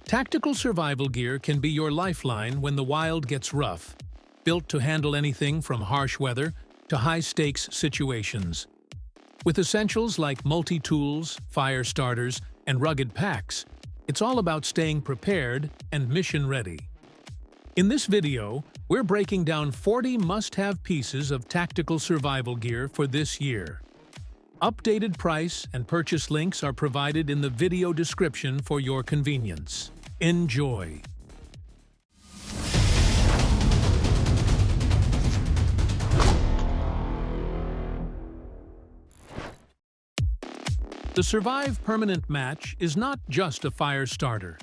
Tactical survival gear can be your lifeline when the wild gets rough, built to handle anything from harsh weather to high-stakes situations. With essentials like multi-tools, fire starters, and rugged packs, it's all about staying prepared and mission-ready. In this video, we're breaking down 40 must-have pieces of tactical survival gear for this year. Updated price and purchase links are provided in the video description for your convenience. Enjoy! The Survive Permanent Match is not just a fire starter.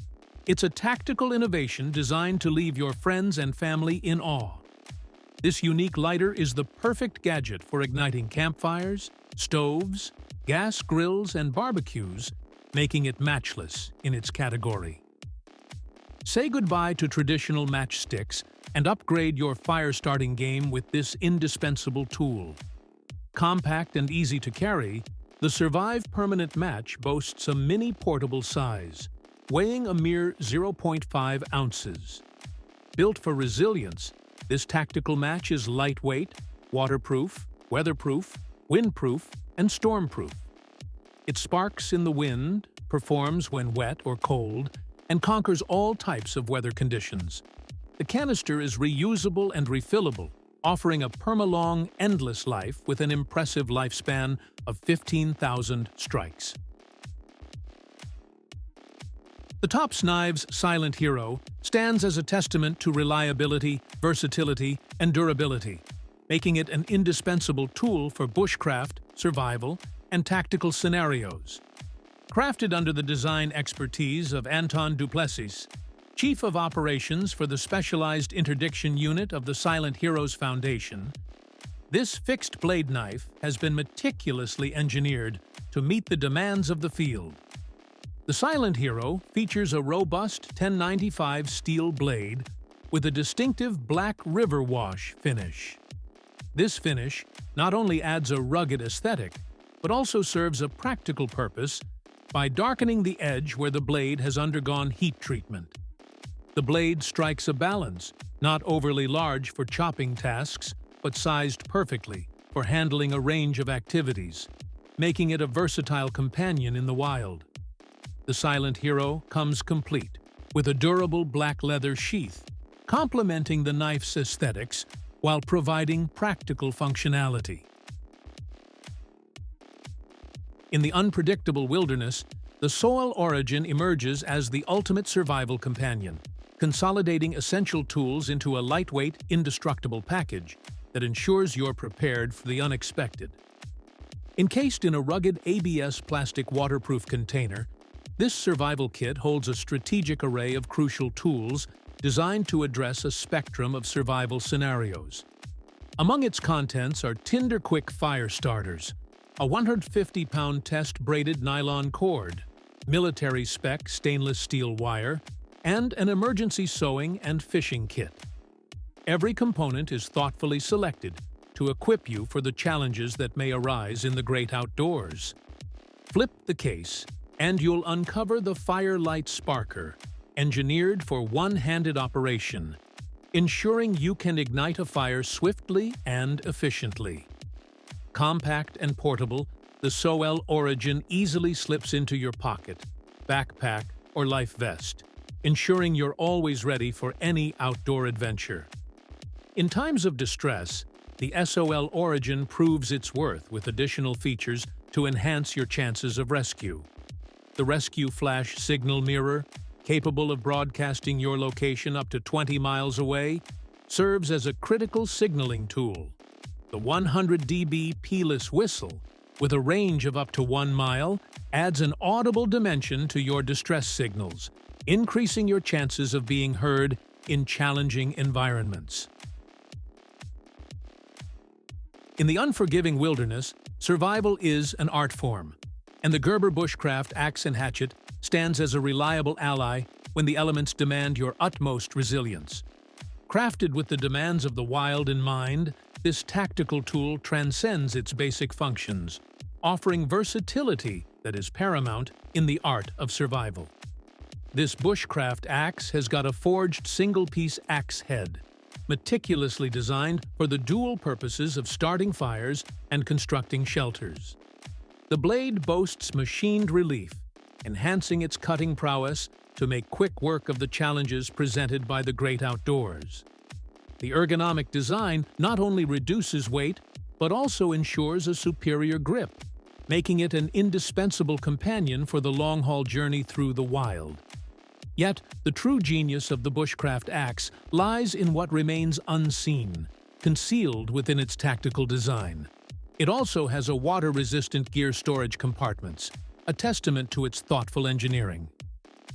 It's a tactical innovation designed to leave your friends and family in awe. This unique lighter is the perfect gadget for igniting campfires, stoves, gas grills, and barbecues, making it matchless in its category. Say goodbye to traditional matchsticks and upgrade your fire-starting game with this indispensable tool. Compact and easy to carry, the Survive Permanent Match boasts a mini portable size, weighing a mere 0.5 ounces. Built for resilience, this tactical match is lightweight, waterproof, weatherproof, windproof, and stormproof. It sparks in the wind, performs when wet or cold, and conquers all types of weather conditions. The canister is reusable and refillable, offering a perma-long, endless life with an impressive lifespan of 15,000 strikes. The Tops Knives Silent Hero stands as a testament to reliability, versatility, and durability, making it an indispensable tool for bushcraft, survival, and tactical scenarios. Crafted under the design expertise of Anton Duplessis, Chief of Operations for the Specialized Interdiction Unit of the Silent Heroes Foundation, this fixed blade knife has been meticulously engineered to meet the demands of the field. The Silent Hero features a robust 1095 steel blade with a distinctive black river wash finish. This finish not only adds a rugged aesthetic, but also serves a practical purpose by darkening the edge where the blade has undergone heat treatment. The blade strikes a balance, not overly large for chopping tasks, but sized perfectly for handling a range of activities, making it a versatile companion in the wild. The Silent Hero comes complete, with a durable black leather sheath, complementing the knife's aesthetics while providing practical functionality. In the unpredictable wilderness, the Soell Origin emerges as the ultimate survival companion, consolidating essential tools into a lightweight, indestructible package that ensures you're prepared for the unexpected. Encased in a rugged ABS plastic waterproof container, this survival kit holds a strategic array of crucial tools designed to address a spectrum of survival scenarios. Among its contents are Tinder-Quick fire starters, a 150-pound test-braided nylon cord, military-spec stainless steel wire, and an emergency sewing and fishing kit. Every component is thoughtfully selected to equip you for the challenges that may arise in the great outdoors. Flip the case, and you'll uncover the Firelight Sparker, engineered for one-handed operation, ensuring you can ignite a fire swiftly and efficiently. Compact and portable, the Soell Origin easily slips into your pocket, backpack, or life vest, ensuring you're always ready for any outdoor adventure. In times of distress, the Soell Origin proves its worth with additional features to enhance your chances of rescue. The Rescue Flash Signal Mirror, capable of broadcasting your location up to 20 miles away, serves as a critical signaling tool. The 100 dB P-less whistle, with a range of up to 1 mile, adds an audible dimension to your distress signals, increasing your chances of being heard in challenging environments. In the unforgiving wilderness, survival is an art form, and the Gerber Bushcraft Axe and Hatchet stands as a reliable ally when the elements demand your utmost resilience. Crafted with the demands of the wild in mind, this tactical tool transcends its basic functions, offering versatility that is paramount in the art of survival. This bushcraft axe has got a forged single-piece axe head, meticulously designed for the dual purposes of starting fires and constructing shelters. The blade boasts machined relief, enhancing its cutting prowess to make quick work of the challenges presented by the great outdoors. The ergonomic design not only reduces weight, but also ensures a superior grip, making it an indispensable companion for the long-haul journey through the wild. Yet, the true genius of the bushcraft axe lies in what remains unseen, concealed within its tactical design. It also has a water-resistant gear storage compartments, a testament to its thoughtful engineering.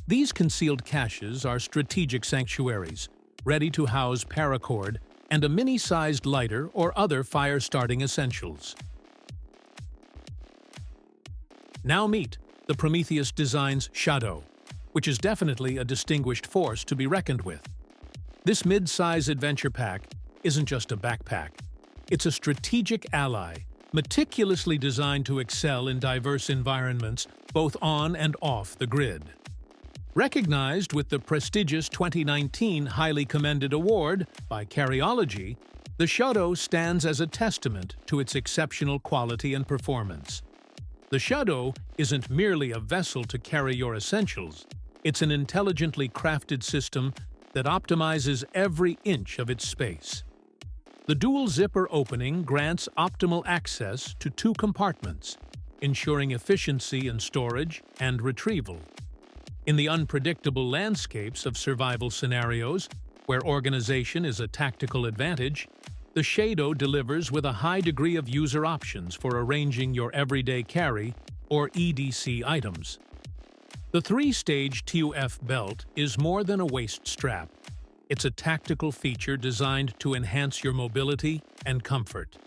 These concealed caches are strategic sanctuaries, ready to house paracord and a mini-sized lighter or other fire-starting essentials. Now meet the Prometheus Design's Shadow, which is definitely a distinguished force to be reckoned with. This mid-size adventure pack isn't just a backpack. It's a strategic ally, meticulously designed to excel in diverse environments, both on and off the grid. Recognized with the prestigious 2019 Highly Commended Award by Cariology, the Shadow stands as a testament to its exceptional quality and performance. The Shadow isn't merely a vessel to carry your essentials. It's an intelligently crafted system that optimizes every inch of its space. The dual zipper opening grants optimal access to 2 compartments, ensuring efficiency in storage and retrieval. In the unpredictable landscapes of survival scenarios, where organization is a tactical advantage, the Shadow delivers with a high degree of user options for arranging your everyday carry or EDC items. The 3-stage TUF belt is more than a waist strap. It's a tactical feature designed to enhance your mobility and comfort,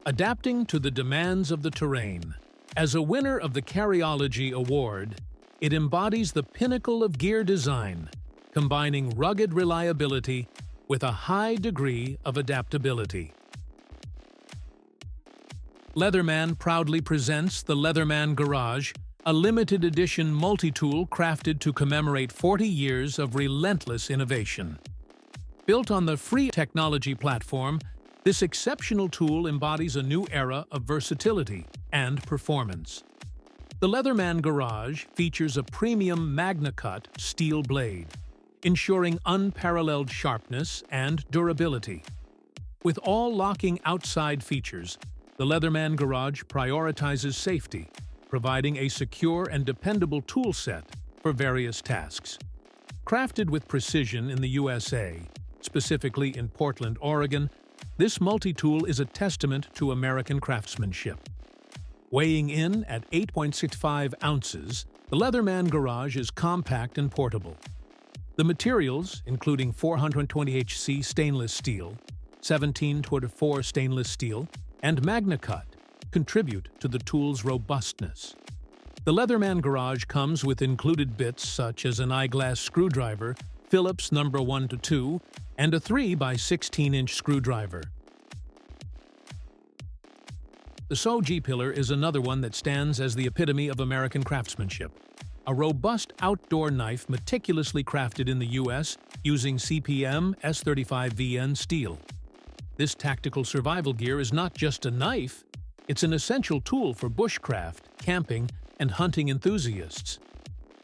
adapting to the demands of the terrain. As a winner of the Cariology Award, it embodies the pinnacle of gear design, combining rugged reliability with a high degree of adaptability. Leatherman proudly presents the Leatherman Garage, a limited edition multi-tool crafted to commemorate 40 years of relentless innovation. Built on the free technology platform, this exceptional tool embodies a new era of versatility and performance. The Leatherman Garage features a premium MagnaCut steel blade, ensuring unparalleled sharpness and durability. With all locking outside features, the Leatherman Garage prioritizes safety, providing a secure and dependable tool set for various tasks. Crafted with precision in the USA, specifically in Portland, Oregon, this multi-tool is a testament to American craftsmanship. Weighing in at 8.65 ounces, the Leatherman Garage is compact and portable. The materials, including 420HC stainless steel, 1724 stainless steel, and MagnaCut, contribute to the tool's robustness. The Leatherman Garage comes with included bits such as an eyeglass screwdriver, Phillips No. 1 to 2, and a 3x16-inch screwdriver. The Soell G-Pillar is another one that stands as the epitome of American craftsmanship. A robust outdoor knife meticulously crafted in the U.S. using CPM S35VN steel. This tactical survival gear is not just a knife, it's an essential tool for bushcraft, camping, and hunting enthusiasts.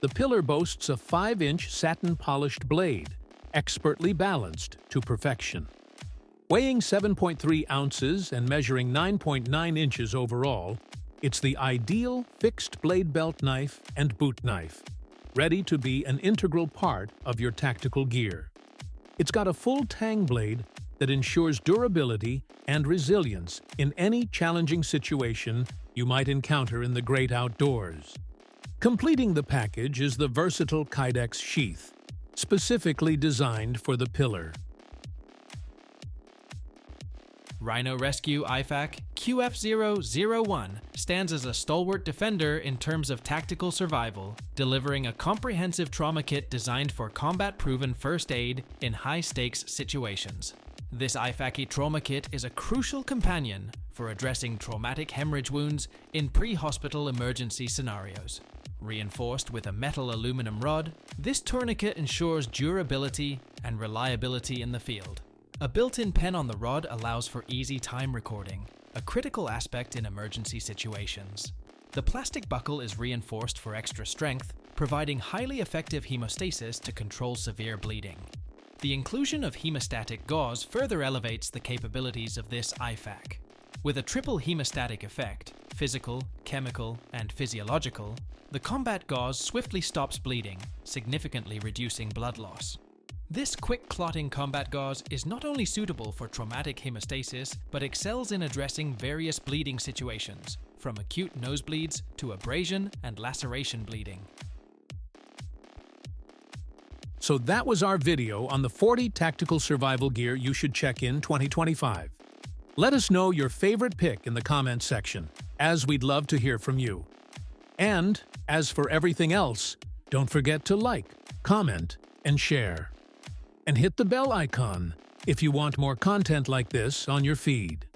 The pillar boasts a 5-inch satin-polished blade, expertly balanced to perfection. Weighing 7.3 ounces and measuring 9.9 inches overall, it's the ideal fixed blade belt knife and boot knife, ready to be an integral part of your tactical gear. It's got a full tang blade that ensures durability and resilience in any challenging situation you might encounter in the great outdoors. Completing the package is the versatile Kydex sheath, specifically designed for the pillar. Rhino Rescue IFAK QF001 stands as a stalwart defender in terms of tactical survival, delivering a comprehensive trauma kit designed for combat-proven first aid in high-stakes situations. This IFAK trauma kit is a crucial companion for addressing traumatic hemorrhage wounds in pre-hospital emergency scenarios. Reinforced with a metal aluminum rod, this tourniquet ensures durability and reliability in the field. A built-in pen on the rod allows for easy time recording, a critical aspect in emergency situations. The plastic buckle is reinforced for extra strength, providing highly effective hemostasis to control severe bleeding. The inclusion of hemostatic gauze further elevates the capabilities of this IFAK. With a triple hemostatic effect, physical, chemical, and physiological, the combat gauze swiftly stops bleeding, significantly reducing blood loss. This quick clotting combat gauze is not only suitable for traumatic hemostasis, but excels in addressing various bleeding situations, from acute nosebleeds to abrasion and laceration bleeding. So that was our video on the 40 tactical survival gear you should check in 2025. Let us know your favorite pick in the comments section, as we'd love to hear from you. And, as for everything else, don't forget to like, comment, and share. And hit the bell icon if you want more content like this on your feed.